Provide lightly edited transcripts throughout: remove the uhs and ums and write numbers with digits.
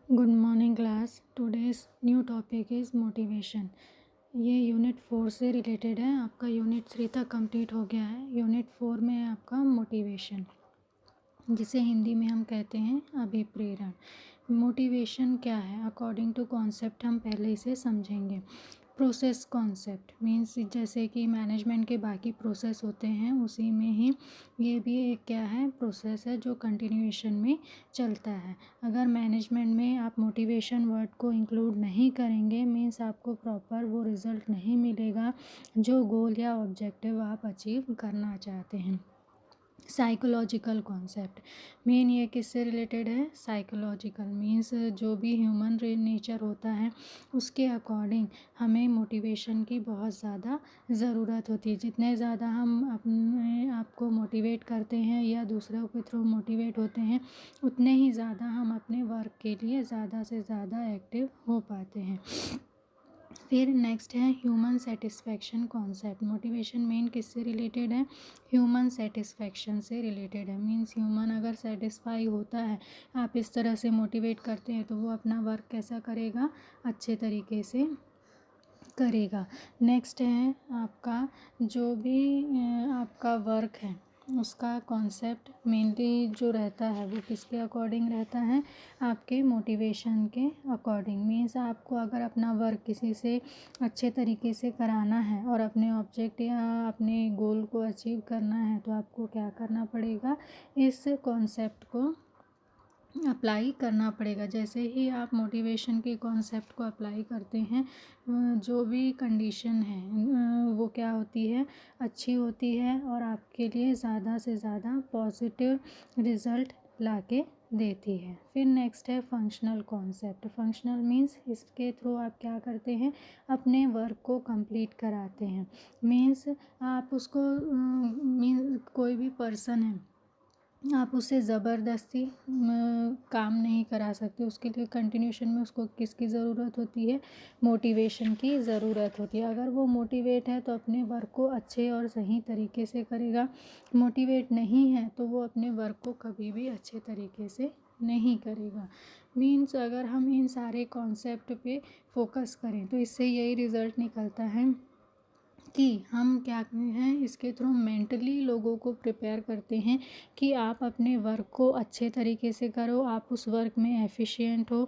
Good morning class. Today's new topic is motivation. ये unit 4 से related है। आपका यूनिट 3 तक कंप्लीट हो गया है। यूनिट 4 में है आपका मोटिवेशन, जिसे हिंदी में हम कहते हैं अभिप्रेरण। मोटिवेशन क्या है अकॉर्डिंग टू कॉन्सेप्ट हम पहले इसे समझेंगे। प्रोसेस कॉन्सेप्ट मीन्स जैसे कि मैनेजमेंट के बाकी प्रोसेस होते हैं उसी में ही ये भी एक क्या है प्रोसेस है जो कंटिन्यूएशन में चलता है। अगर मैनेजमेंट में आप मोटिवेशन वर्ड को इंक्लूड नहीं करेंगे मीन्स आपको प्रॉपर वो रिज़ल्ट नहीं मिलेगा जो गोल या ऑब्जेक्टिव आप अचीव करना चाहते हैं। साइकोलॉजिकल कॉन्सेप्ट मेन ये किससे रिलेटेड है? साइकोलॉजिकल मीन्स जो भी ह्यूमन नेचर होता है उसके अकॉर्डिंग हमें मोटिवेशन की बहुत ज़्यादा ज़रूरत होती है। जितने ज़्यादा हम अपने आप को मोटिवेट करते हैं या दूसरों के थ्रू मोटिवेट होते हैं उतने ही ज़्यादा हम अपने वर्क के लिए ज़्यादा से ज़्यादा एक्टिव हो पाते हैं। फिर नेक्स्ट है human satisfaction concept. Motivation main किससे रिलेटेड है? ह्यूमन सेटिस्फैक्शन से रिलेटेड है। मीन्स ह्यूमन अगर सेटिस्फाई होता है, आप इस तरह से मोटिवेट करते हैं तो वो अपना वर्क कैसा करेगा? अच्छे तरीके से करेगा। नेक्स्ट है आपका जो भी आपका वर्क है उसका कॉन्सेप्ट मेनली जो रहता है वो किसके अकॉर्डिंग रहता है? आपके मोटिवेशन के अकॉर्डिंग। मीन्स आपको अगर अपना वर्क किसी से अच्छे तरीके से कराना है और अपने ऑब्जेक्ट या अपने गोल को अचीव करना है तो आपको क्या करना पड़ेगा? इस कॉन्सेप्ट को अप्लाई करना पड़ेगा। जैसे ही आप मोटिवेशन के कॉन्सेप्ट को अप्लाई करते हैं जो भी कंडीशन है वो क्या होती है? अच्छी होती है और आपके लिए ज़्यादा से ज़्यादा पॉजिटिव रिज़ल्ट लाके देती है। फिर नेक्स्ट है फंक्शनल कॉन्सेप्ट। फंक्शनल मीन्स इसके थ्रू आप क्या करते हैं? अपने वर्क को कंप्लीट कराते हैं। मीन्स आप उसको मीन्स कोई भी पर्सन है आप उससे ज़बरदस्ती काम नहीं करा सकते। उसके लिए कंटिन्यूशन में उसको किसकी ज़रूरत होती है? मोटिवेशन की ज़रूरत होती है। अगर वो मोटिवेट है तो अपने वर्क को अच्छे और सही तरीके से करेगा। मोटिवेट नहीं है तो वो अपने वर्क को कभी भी अच्छे तरीके से नहीं करेगा। मीन्स अगर हम इन सारे कॉन्सेप्ट पे फोकस करें तो इससे यही रिज़ल्ट निकलता है कि हम क्या हैं इसके थ्रू मेंटली लोगों को प्रिपेयर करते हैं कि आप अपने वर्क को अच्छे तरीके से करो, आप उस वर्क में एफिशिएंट हो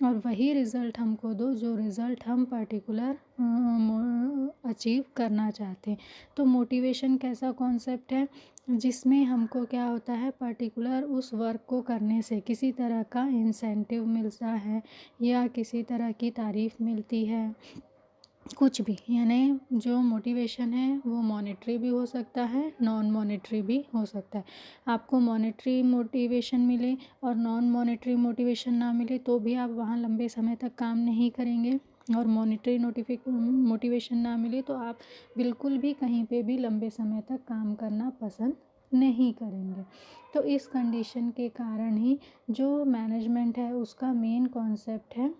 और वही रिज़ल्ट हमको दो जो रिज़ल्ट हम पर्टिकुलर अचीव करना चाहते हैं। तो मोटिवेशन कैसा कॉन्सेप्ट है जिसमें हमको क्या होता है पर्टिकुलर उस वर्क को करने से किसी तरह का इंसेंटिव मिलता है या किसी तरह की तारीफ़ मिलती है, कुछ भी। यानी जो मोटिवेशन है वो मॉनेटरी भी हो सकता है, नॉन मॉनेटरी भी हो सकता है। आपको मॉनेटरी मोटिवेशन मिले और नॉन मॉनेटरी मोटिवेशन ना मिले तो भी आप वहाँ लंबे समय तक काम नहीं करेंगे और मॉनेटरी मोटिवेशन ना मिले तो आप बिल्कुल भी कहीं पे भी लंबे समय तक काम करना पसंद नहीं करेंगे। तो इस कंडीशन के कारण ही जो मैनेजमेंट है उसका मेन कॉन्सेप्ट है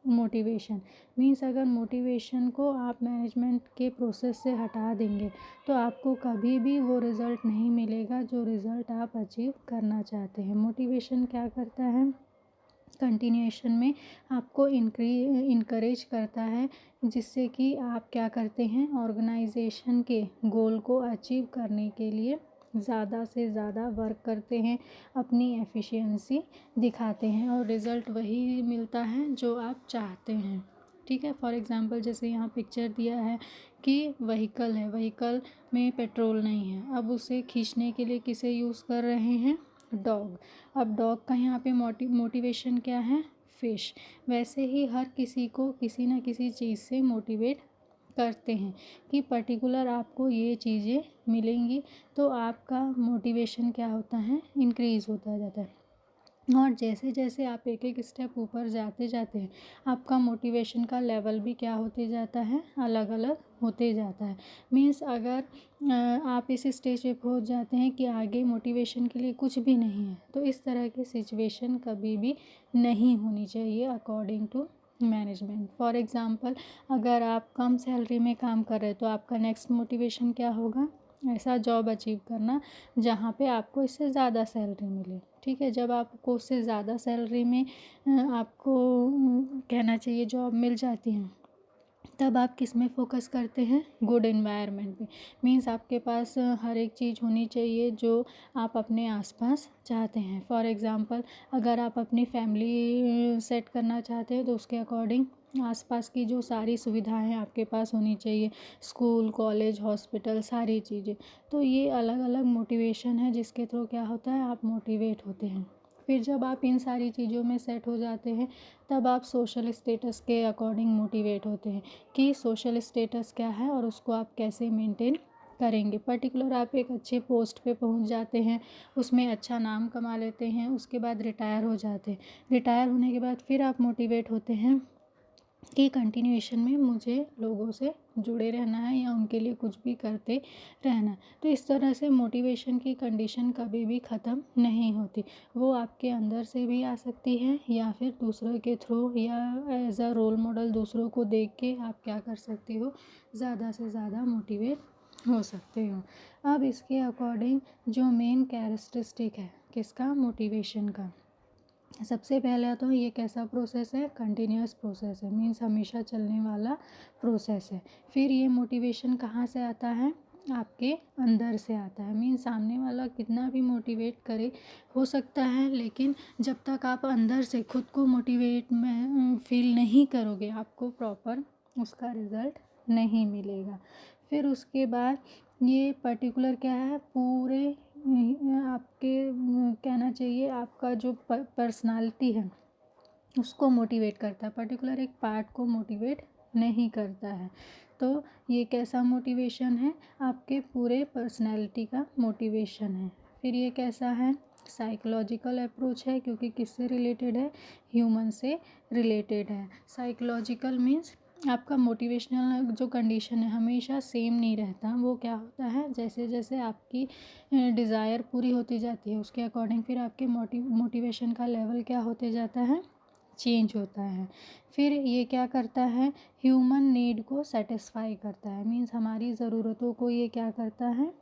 मोटिवेशन। मीन्स अगर मोटिवेशन को आप मैनेजमेंट के प्रोसेस से हटा देंगे तो आपको कभी भी वो रिज़ल्ट नहीं मिलेगा जो रिज़ल्ट आप अचीव करना चाहते हैं। मोटिवेशन क्या करता है? कंटिन्यूएशन में आपको इनकरेज करता है जिससे कि आप क्या करते हैं ऑर्गेनाइजेशन के गोल को अचीव करने के लिए ज़्यादा से ज़्यादा वर्क करते हैं, अपनी एफिशिएंसी दिखाते हैं और रिज़ल्ट वही मिलता है जो आप चाहते हैं। ठीक है, फॉर एग्ज़ाम्पल जैसे यहाँ पिक्चर दिया है कि व्हीकल है, व्हीकल में पेट्रोल नहीं है, अब उसे खींचने के लिए किसे यूज़ कर रहे हैं? डॉग। अब डॉग का यहाँ पे मोटिवेशन क्या है? फिश। वैसे ही हर किसी को किसी ना किसी चीज़ से मोटिवेट करते हैं कि पर्टिकुलर आपको ये चीज़ें मिलेंगी तो आपका मोटिवेशन क्या होता है? इंक्रीज़ होता जाता है। और जैसे जैसे आप एक एक स्टेप ऊपर जाते जाते हैं आपका मोटिवेशन का लेवल भी क्या होते जाता है? अलग अलग होते जाता है। मीन्स अगर आप इस स्टेज पे पहुंच जाते हैं कि आगे मोटिवेशन के लिए कुछ भी नहीं है तो इस तरह की सिचुएशन कभी भी नहीं होनी चाहिए according to management. For example अगर आप कम सैलरी में काम कर रहे हैं तो आपका नेक्स्ट मोटिवेशन क्या होगा? ऐसा जॉब अचीव करना जहाँ पे आपको इससे ज़्यादा सैलरी मिले, ठीक है। जब आपको उससे ज़्यादा सैलरी में आपको कहना चाहिए जॉब मिल जाती है, तब आप किस में फ़ोकस करते हैं? गुड एनवायरनमेंट में। मीन्स आपके पास हर एक चीज़ होनी चाहिए जो आप अपने आसपास चाहते हैं। फॉर एग्ज़ाम्पल, अगर आप अपनी फैमिली सेट करना चाहते हैं तो उसके अकॉर्डिंग आसपास की जो सारी सुविधाएं आपके पास होनी चाहिए, स्कूल, कॉलेज, हॉस्पिटल, सारी चीज़ें। तो ये अलग अलग मोटिवेशन है जिसके थ्रू क्या होता है, आप मोटिवेट होते हैं। फिर जब आप इन सारी चीज़ों में सेट हो जाते हैं, तब आप सोशल स्टेटस के अकॉर्डिंग मोटिवेट होते हैं कि सोशल स्टेटस क्या है और उसको आप कैसे मेंटेन करेंगे। पर्टिकुलर आप एक अच्छे पोस्ट पे पहुंच जाते हैं, उसमें अच्छा नाम कमा लेते हैं, उसके बाद रिटायर हो जाते हैं। रिटायर होने के बाद फिर आप मोटिवेट होते हैं कि कंटिन्यूएशन में मुझे लोगों से जुड़े रहना है या उनके लिए कुछ भी करते रहना है। तो इस तरह से मोटिवेशन की कंडीशन कभी भी ख़त्म नहीं होती। वो आपके अंदर से भी आ सकती है या फिर दूसरों के थ्रू या एज अ रोल मॉडल दूसरों को देख के आप क्या कर सकते हो, ज़्यादा से ज़्यादा मोटिवेट हो सकते हो। अब इसके अकॉर्डिंग जो मेन कैरेक्टरिस्टिक है किसका, मोटिवेशन का, सबसे पहला तो ये कैसा प्रोसेस है, कंटिन्यूअस प्रोसेस है। मीन्स हमेशा चलने वाला प्रोसेस है। फिर ये मोटिवेशन कहाँ से आता है, आपके अंदर से आता है। मीन्स सामने वाला कितना भी मोटिवेट करे, हो सकता है, लेकिन जब तक आप अंदर से खुद को मोटिवेट में फील नहीं करोगे, आपको प्रॉपर उसका रिज़ल्ट नहीं मिलेगा। फिर उसके बाद ये पर्टिकुलर क्या है, पूरे आपके कहना चाहिए आपका जो पर्सनालिटी है उसको मोटिवेट करता है, पर्टिकुलर एक पार्ट को मोटिवेट नहीं करता है। तो ये कैसा मोटिवेशन है, आपके पूरे पर्सनालिटी का मोटिवेशन है। फिर ये कैसा है, साइकोलॉजिकल अप्रोच है, क्योंकि किससे रिलेटेड है, ह्यूमन से रिलेटेड है। साइकोलॉजिकल मीन्स आपका मोटिवेशनल जो कंडीशन है हमेशा सेम नहीं रहता। वो क्या होता है, जैसे जैसे आपकी डिज़ायर पूरी होती जाती है उसके अकॉर्डिंग फिर आपके मोटिवेशन का लेवल क्या होते जाता है, चेंज होता है। फिर ये क्या करता है, ह्यूमन नीड को सेटिस्फाई करता है। मीन्स हमारी ज़रूरतों को ये क्या करता है,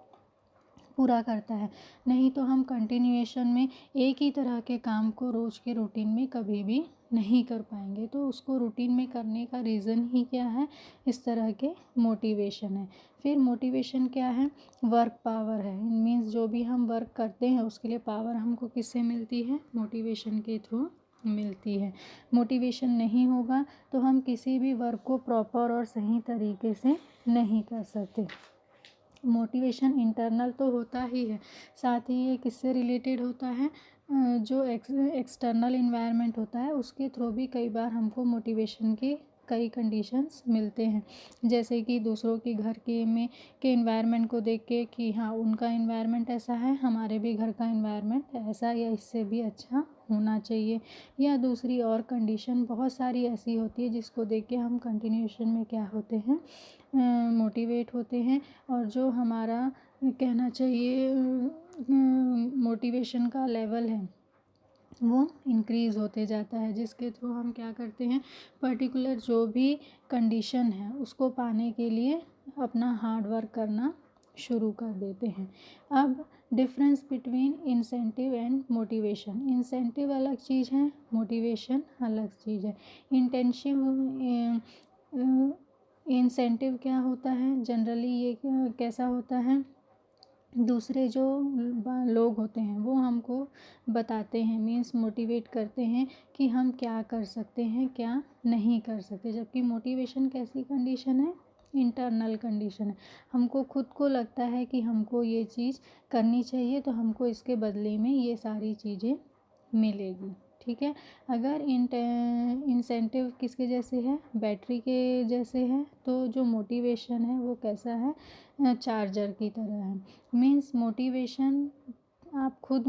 पूरा करता है। नहीं तो हम कंटिन्यूएशन में एक ही तरह के काम को रोज़ के रूटीन में कभी भी नहीं कर पाएंगे। तो उसको रूटीन में करने का रीज़न ही क्या है, इस तरह के मोटिवेशन है। फिर मोटिवेशन क्या है, वर्क पावर है। मीन्स जो भी हम वर्क करते हैं उसके लिए पावर हमको किससे मिलती है, मोटिवेशन के थ्रू मिलती है। मोटिवेशन नहीं होगा तो हम किसी भी वर्क को प्रॉपर और सही तरीके से नहीं कर सकते। मोटिवेशन इंटरनल तो होता ही है, साथ ही ये किससे रिलेटेड होता है, जो एक्सटर्नल इन्वायरमेंट होता है उसके थ्रू भी कई बार हमको मोटिवेशन के कई कंडीशंस मिलते हैं। जैसे कि दूसरों के घर के इन्वायरमेंट को देख के कि हाँ उनका इन्वायरमेंट ऐसा है, हमारे भी घर का इन्वायरमेंट ऐसा या इससे भी अच्छा होना चाहिए। या दूसरी और कंडीशन बहुत सारी ऐसी होती है जिसको देख के हम कंटिन्यूएशन में क्या होते हैं, मोटिवेट होते हैं। और जो हमारा कहना चाहिए मोटिवेशन का लेवल है वो इंक्रीज़ होते जाता है, जिसके थ्रू हम क्या करते हैं, पर्टिकुलर जो भी कंडीशन है उसको पाने के लिए अपना हार्ड वर्क करना शुरू कर देते हैं। अब difference between incentive and motivation, incentive अलग चीज़ है, मोटिवेशन अलग चीज़ है। इंटेंशिव इंसेंटिव क्या होता है, जनरली ये कैसा होता है, दूसरे जो लोग होते हैं वो हमको बताते हैं, मीन्स मोटिवेट करते हैं कि हम क्या कर सकते हैं क्या नहीं कर सकते। जबकि मोटिवेशन कैसी कंडीशन है, इंटरनल कंडीशन है। हमको खुद को लगता है कि हमको ये चीज़ करनी चाहिए तो हमको इसके बदले में ये सारी चीज़ें मिलेगी, ठीक है। अगर इंसेंटिव किसके जैसे है, बैटरी के जैसे है, तो जो मोटिवेशन है वो कैसा है, चार्जर की तरह है। मीन्स मोटिवेशन आप खुद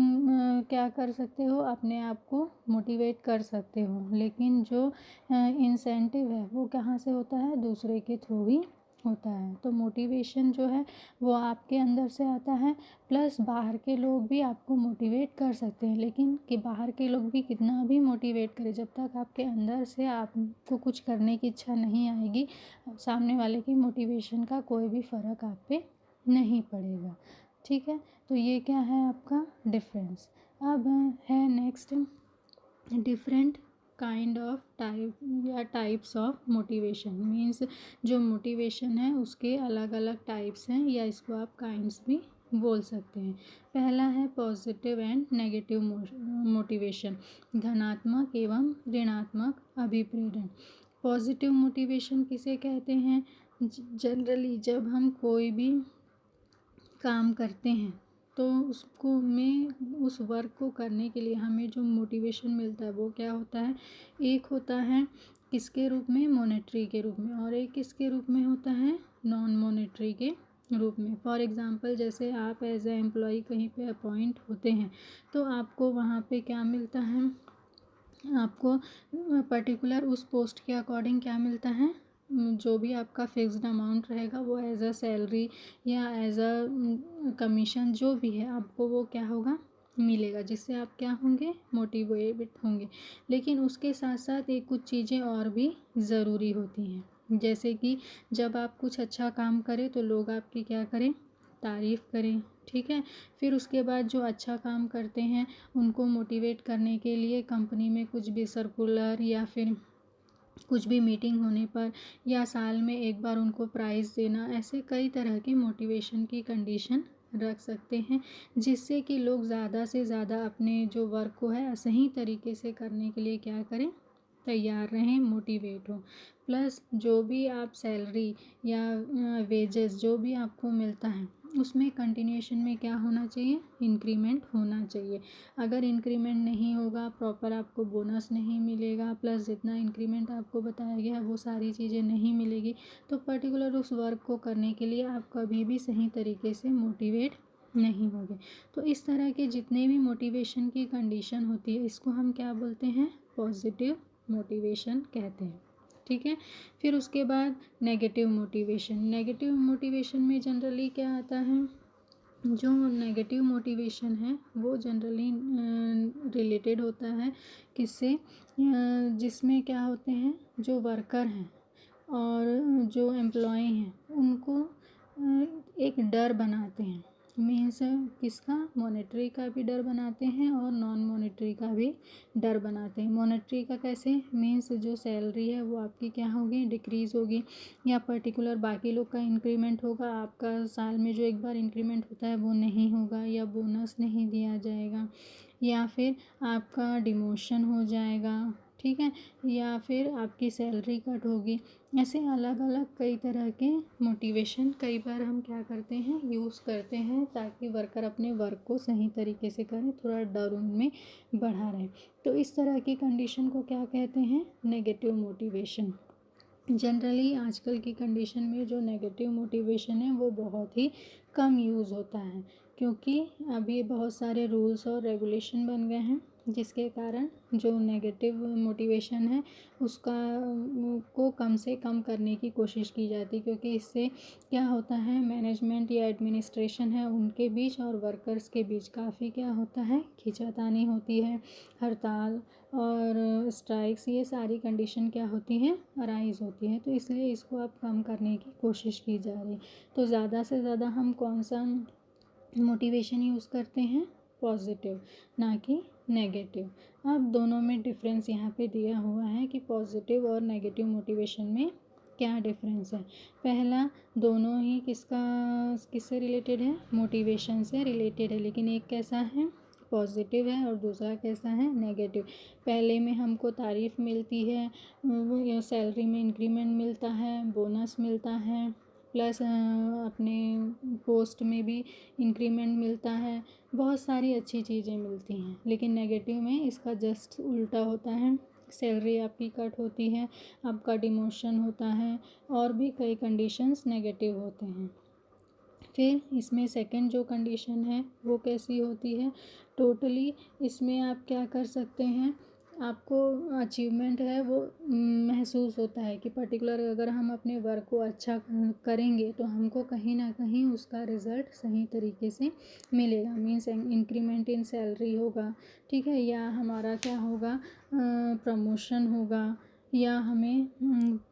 क्या कर सकते हो, अपने आप को मोटिवेट कर सकते हो, लेकिन जो इंसेंटिव है वो कहाँ से होता है, दूसरे के थ्रू ही होता है। तो मोटिवेशन जो है वो आपके अंदर से आता है, प्लस बाहर के लोग भी आपको मोटिवेट कर सकते हैं। लेकिन कि बाहर के लोग भी कितना भी मोटिवेट करें, जब तक आपके अंदर से आपको कुछ करने की इच्छा नहीं आएगी, सामने वाले की मोटिवेशन का कोई भी फ़र्क आप पे नहीं पड़ेगा। ठीक है, तो ये क्या है आपका डिफरेंस। अब है next different kind of type या टाइप्स ऑफ मोटिवेशन। मीन्स जो मोटिवेशन है उसके अलग अलग टाइप्स हैं, या इसको आप काइंड्स भी बोल सकते हैं। पहला है पॉजिटिव एंड नेगेटिव मोटिवेशन, धनात्मक एवं ऋणात्मक अभिप्रेरण। पॉजिटिव मोटिवेशन किसे कहते हैं? जनरली जब हम कोई भी काम करते हैं तो उसको में उस वर्क को करने के लिए हमें जो मोटिवेशन मिलता है वो क्या होता है? एक होता है किसके रूप में? मॉनेटरी के रूप में, और एक किसके रूप में होता है? नॉन मॉनेटरी के रूप में। फॉर एग्ज़ाम्पल जैसे आप एज ए एम्प्लॉय कहीं पे अपॉइंट होते हैं तो आपको वहाँ पे क्या मिलता है? आपको पर्टिकुलर उस पोस्ट के अकॉर्डिंग क्या मिलता है? जो भी आपका फिक्स्ड अमाउंट रहेगा वो एज अ सैलरी या एज अ कमीशन जो भी है आपको वो क्या होगा? मिलेगा, जिससे आप क्या होंगे? मोटिवेट होंगे। लेकिन उसके साथ साथ एक कुछ चीज़ें और भी ज़रूरी होती हैं, जैसे कि जब आप कुछ अच्छा काम करें तो लोग आपकी क्या करें? तारीफ़ करें। ठीक है, फिर उसके बाद जो अच्छा काम करते हैं उनको मोटिवेट करने के लिए कंपनी में कुछ भी सर्कुलर या फिर कुछ भी मीटिंग होने पर या साल में एक बार उनको प्राइज़ देना, ऐसे कई तरह की मोटिवेशन की कंडीशन रख सकते हैं, जिससे कि लोग ज़्यादा से ज़्यादा अपने जो वर्क को है सही तरीके से करने के लिए क्या करें? तैयार रहें, मोटिवेट हो। प्लस जो भी आप सैलरी या वेजेस जो भी आपको मिलता है उसमें कंटिन्यूएशन में क्या होना चाहिए? इंक्रीमेंट होना चाहिए। अगर इंक्रीमेंट नहीं होगा, प्रॉपर आपको बोनस नहीं मिलेगा, प्लस जितना इंक्रीमेंट आपको बताया गया है वो सारी चीज़ें नहीं मिलेगी, तो पर्टिकुलर उस वर्क को करने के लिए आप कभी भी सही तरीके से मोटिवेट नहीं होगे। तो इस तरह के जितने भी मोटिवेशन की कंडीशन होती है इसको हम क्या बोलते हैं? पॉजिटिव मोटिवेशन कहते हैं। ठीक है, फिर उसके बाद नेगेटिव मोटिवेशन। नेगेटिव मोटिवेशन में जनरली क्या आता है? जो नेगेटिव मोटिवेशन है वो जनरली रिलेटेड होता है किससे? जिसमें क्या होते हैं? जो वर्कर हैं और जो एम्प्लॉय हैं उनको एक डर बनाते हैं। मीन्स किसका? मॉनेटरी का भी डर बनाते हैं और नॉन मॉनेटरी का भी डर बनाते हैं। मॉनेटरी का कैसे? मीन्स जो सैलरी है वो आपकी क्या होगी? डिक्रीज़ होगी, या पर्टिकुलर बाकी लोग का इंक्रीमेंट होगा, आपका साल में जो एक बार इंक्रीमेंट होता है वो नहीं होगा, या बोनस नहीं दिया जाएगा, या फिर आपका डिमोशन हो जाएगा। ठीक है, या फिर आपकी सैलरी कट होगी। ऐसे अलग अलग कई तरह के मोटिवेशन कई बार हम क्या करते हैं? यूज़ करते हैं, ताकि वर्कर अपने वर्क को सही तरीके से करें, थोड़ा डर उनमें बढ़ा रहे। तो इस तरह की कंडीशन को क्या कहते हैं? Negative motivation. जनरली आजकल की कंडीशन में जो नेगेटिव मोटिवेशन है वो बहुत ही कम यूज़ होता है, क्योंकि अभी बहुत सारे रूल्स और रेगुलेशन बन गए हैं, जिसके कारण जो नेगेटिव मोटिवेशन है उसका को कम से कम करने की कोशिश की जाती है, क्योंकि इससे क्या होता है? मैनेजमेंट या एडमिनिस्ट्रेशन है उनके बीच और वर्कर्स के बीच काफ़ी क्या होता है? खींचातानी होती है, हड़ताल और स्ट्राइक्स, ये सारी कंडीशन क्या होती हैं? अराइज़ होती हैं। तो इसलिए इसको अब कम करने की कोशिश की जा रही है। तो ज़्यादा से ज़्यादा हम कौन सा मोटिवेशन यूज़ करते हैं? पॉजिटिव, ना कि नेगेटिव। अब दोनों में डिफरेंस यहाँ पे दिया हुआ है कि पॉजिटिव और नेगेटिव मोटिवेशन में क्या डिफरेंस है। पहला, दोनों ही किससे रिलेटेड है? मोटिवेशन से रिलेटेड है, लेकिन एक कैसा है? पॉजिटिव है और दूसरा कैसा है? नेगेटिव। पहले में हमको तारीफ़ मिलती है, सैलरी में इंक्रीमेंट मिलता है, बोनस मिलता है, प्लस अपने पोस्ट में भी इंक्रीमेंट मिलता है, बहुत सारी अच्छी चीज़ें मिलती हैं। लेकिन नेगेटिव में इसका जस्ट उल्टा होता है, सैलरी आपकी कट होती है, आपका डिमोशन होता है, और भी कई कंडीशंस नेगेटिव होते हैं। फिर इसमें सेकंड जो कंडीशन है वो कैसी होती है? टोटली इसमें आप क्या कर सकते हैं? आपको अचीवमेंट है वो महसूस होता है कि पर्टिकुलर अगर हम अपने वर्क को अच्छा करेंगे तो हमको कहीं ना कहीं उसका रिज़ल्ट सही तरीके से मिलेगा। मीन्स इंक्रीमेंट इन सैलरी होगा, ठीक है, या हमारा क्या होगा? प्रमोशन होगा, या हमें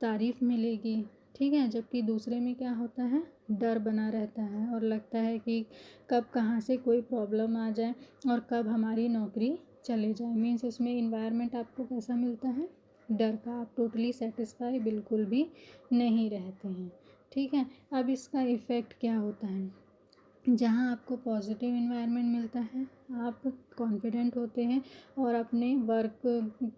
तारीफ़ मिलेगी। ठीक है, जबकि दूसरे में क्या होता है? डर बना रहता है और लगता है कि कब कहाँ से कोई प्रॉब्लम आ जाए और कब हमारी नौकरी चले जाए। मीन्स उसमें इन्वायरमेंट आपको कैसा मिलता है, डर का। आप टोटली सेटिस्फाई बिल्कुल भी नहीं रहते हैं। ठीक है, अब इसका इफ़ेक्ट क्या होता है, जहाँ आपको पॉजिटिव इन्वायरमेंट मिलता है आप कॉन्फिडेंट होते हैं और अपने वर्क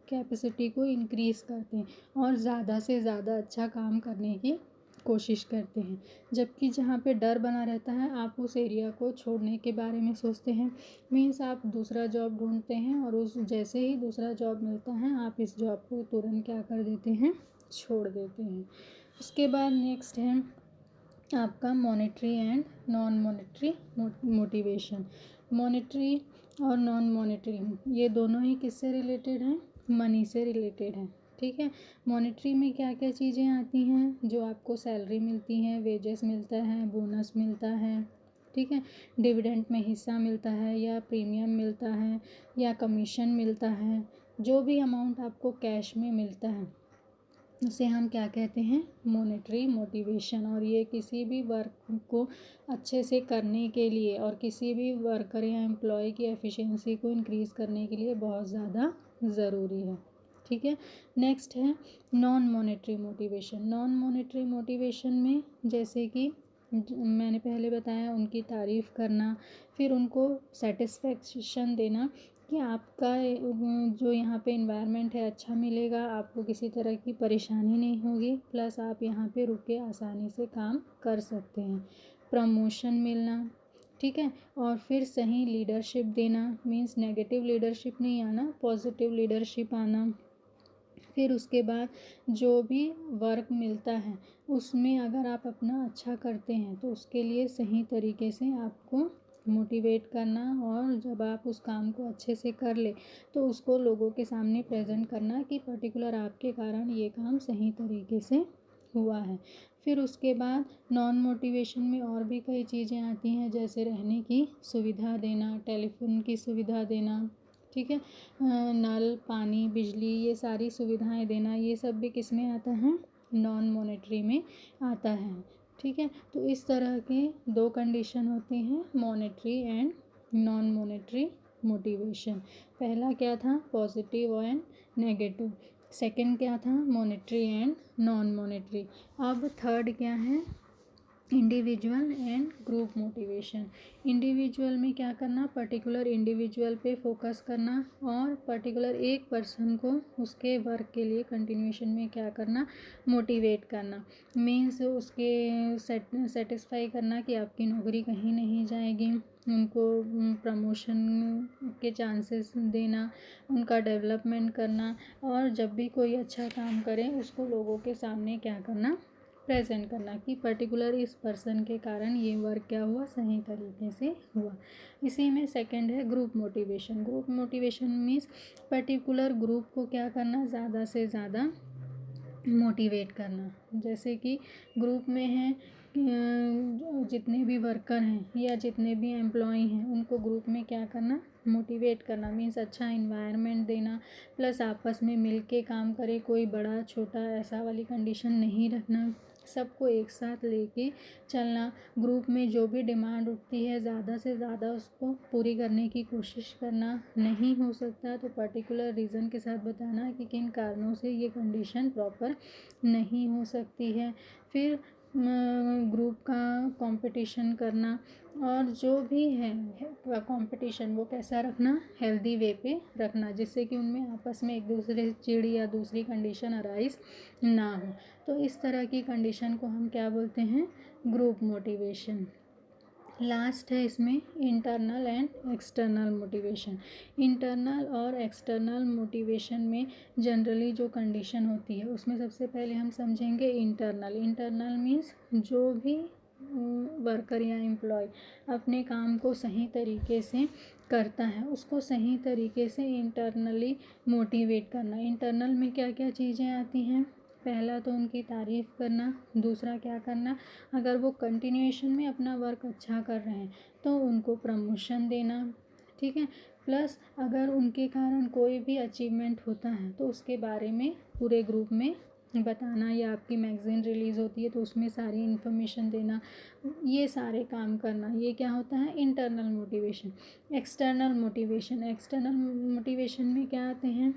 कैपेसिटी को इंक्रीज़ करते हैं और ज़्यादा से ज़्यादा अच्छा काम करने की कोशिश करते हैं। जबकि जहाँ पे डर बना रहता है आप उस एरिया को छोड़ने के बारे में सोचते हैं। मीन्स आप दूसरा जॉब ढूंढते हैं और उस जैसे ही दूसरा जॉब मिलता है आप इस जॉब को तुरंत क्या कर देते हैं, छोड़ देते हैं। उसके बाद नेक्स्ट है आपका monetary and non monetary motivation. Monetary और नॉन मॉनेटरी ये दोनों ही किससे रिलेटेड हैं, मनी से रिलेटेड हैं। ठीक है, मॉनेटरी में क्या क्या चीज़ें आती हैं, जो आपको सैलरी मिलती है, वेजेस मिलता है, बोनस मिलता है, ठीक है, डिविडेंड में हिस्सा मिलता है या प्रीमियम मिलता है या कमीशन मिलता है, जो भी अमाउंट आपको कैश में मिलता है उसे हम क्या कहते हैं, मॉनेटरी मोटिवेशन। और ये किसी भी वर्क को अच्छे से करने के लिए और किसी भी वर्कर या एम्प्लॉय की एफिशिएंसी को इंक्रीज़ करने के लिए बहुत ज़्यादा ज़रूरी है। ठीक है, नेक्स्ट है non monetary motivation. Non monetary motivation में जैसे कि मैंने पहले बताया उनकी तारीफ़ करना, फिर उनको सेटिस्फेक्शन देना कि आपका जो यहाँ पे इन्वायरमेंट है अच्छा मिलेगा, आपको किसी तरह की परेशानी नहीं होगी, प्लस आप यहाँ पे रुक के आसानी से काम कर सकते हैं। प्रमोशन मिलना, ठीक है, और फिर सही लीडरशिप देना, मीन्स नेगेटिव लीडरशिप नहीं आना, पॉजिटिव लीडरशिप आना। फिर उसके बाद जो भी वर्क मिलता है उसमें अगर आप अपना अच्छा करते हैं तो उसके लिए सही तरीके से आपको मोटिवेट करना और जब आप उस काम को अच्छे से कर ले तो उसको लोगों के सामने प्रेजेंट करना कि पर्टिकुलर आपके कारण ये काम सही तरीके से हुआ है। फिर उसके बाद नॉन मोटिवेशन में और भी कई चीज़ें आती हैं, जैसे रहने की सुविधा देना, टेलीफोन की सुविधा देना, ठीक है, नल, पानी, बिजली, ये सारी सुविधाएं देना, ये सब भी किस में आता है, नॉन मॉनेटरी में आता है। ठीक है, तो इस तरह के दो कंडीशन होती हैं, monetary and non monetary motivation. पहला क्या था, पॉजिटिव एंड नेगेटिव। सेकंड क्या था, मॉनेटरी एंड नॉन मॉनेटरी। अब थर्ड क्या है, individual and group motivation. Individual में क्या करना, पर्टिकुलर इंडिविजुअल पे फोकस करना और पर्टिकुलर एक पर्सन को उसके वर्क के लिए कंटिन्यूएशन में क्या करना, मोटिवेट करना। मीन्स उसके सेटिस्फाई करना कि आपकी नौकरी कहीं नहीं जाएगी, उनको प्रमोशन के चांसेस देना, उनका डेवलपमेंट करना, और जब भी कोई अच्छा काम करे उसको लोगों के सामने क्या करना, प्रेजेंट करना कि पर्टिकुलर इस पर्सन के कारण ये वर्क क्या हुआ, सही तरीके से हुआ। इसी में सेकंड है group motivation. Group motivation means particular group को क्या करना, ज़्यादा से ज़्यादा मोटिवेट करना। जैसे कि ग्रुप में हैं जितने भी वर्कर हैं या जितने भी एम्प्लॉय हैं उनको ग्रुप में क्या करना, मोटिवेट करना। मीन्स अच्छा इन्वायरमेंट देना, प्लस आपस में मिल के काम करे, कोई बड़ा छोटा ऐसा वाली कंडीशन नहीं रखना, सबको एक साथ लेके चलना। ग्रुप में जो भी डिमांड उठती है ज़्यादा से ज़्यादा उसको पूरी करने की कोशिश करना। नहीं हो सकता तो पर्टिकुलर रीज़न के साथ बताना कि किन कारणों से ये कंडीशन प्रॉपर नहीं हो सकती है। फिर ग्रुप का कंपटीशन करना, और जो भी है कंपटीशन वो कैसा रखना, हेल्दी वे पे रखना, जिससे कि उनमें आपस में एक दूसरे से चिढ़ या दूसरी कंडीशन अराइज ना हो। तो इस तरह की कंडीशन को हम क्या बोलते हैं, ग्रुप मोटिवेशन। लास्ट है इसमें internal and external motivation. Internal और एक्सटर्नल मोटिवेशन में जनरली जो कंडीशन होती है उसमें सबसे पहले हम समझेंगे इंटरनल। इंटरनल मीन्स जो भी वर्कर या एम्प्लॉय अपने काम को सही तरीके से करता है उसको सही तरीके से इंटरनली मोटिवेट करना। इंटरनल में क्या क्या चीज़ें आती हैं, पहला तो उनकी तारीफ़ करना, दूसरा क्या करना, अगर वो कंटिन्यूएशन में अपना वर्क अच्छा कर रहे हैं तो उनको प्रमोशन देना, ठीक है, प्लस अगर उनके कारण कोई भी अचीवमेंट होता है तो उसके बारे में पूरे ग्रुप में बताना, या आपकी मैगज़ीन रिलीज़ होती है तो उसमें सारी इन्फॉर्मेशन देना, ये सारे काम करना, ये क्या होता है इंटरनल मोटिवेशन। एक्सटर्नल मोटिवेशन में क्या आते हैं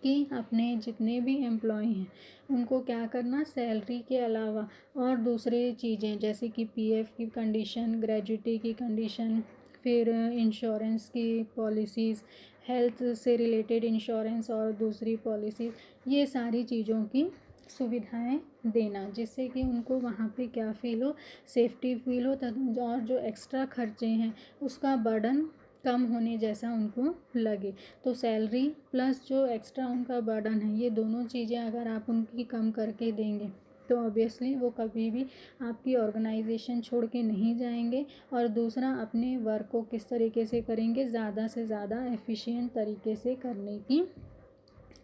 कि अपने जितने भी एम्प्लॉय हैं उनको क्या करना, सैलरी के अलावा और दूसरी चीज़ें जैसे कि पीएफ की कंडीशन, ग्रेजुटी की कंडीशन, फिर इंश्योरेंस की पॉलिसीज़, हेल्थ से रिलेटेड इंश्योरेंस और दूसरी पॉलिसीज़, ये सारी चीज़ों की सुविधाएं देना, जिससे कि उनको वहाँ पे क्या फ़ील हो, सेफ्टी फ़ील हो, और जो एक्स्ट्रा खर्चे हैं उसका बर्डन कम होने जैसा उनको लगे। तो सैलरी प्लस जो एक्स्ट्रा उनका बर्डन है, ये दोनों चीज़ें अगर आप उनकी कम करके देंगे तो ऑब्वियसली वो कभी भी आपकी ऑर्गेनाइजेशन छोड़ के नहीं जाएंगे। और दूसरा, अपने वर्क को किस तरीके से करेंगे, ज़्यादा से ज़्यादा एफिशिएंट तरीके से करने की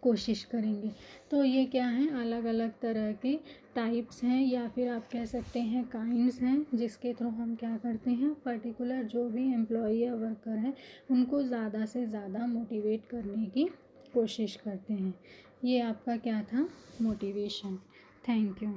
कोशिश करेंगे। तो ये क्या है, अलग अलग तरह के टाइप्स हैं या फिर आप कह सकते हैं काइंड्स हैं, जिसके थ्रू हम क्या करते हैं, पर्टिकुलर जो भी एम्प्लॉई या वर्कर है उनको ज़्यादा से ज़्यादा मोटिवेट करने की कोशिश करते हैं। ये आपका क्या था, मोटिवेशन। Thank you.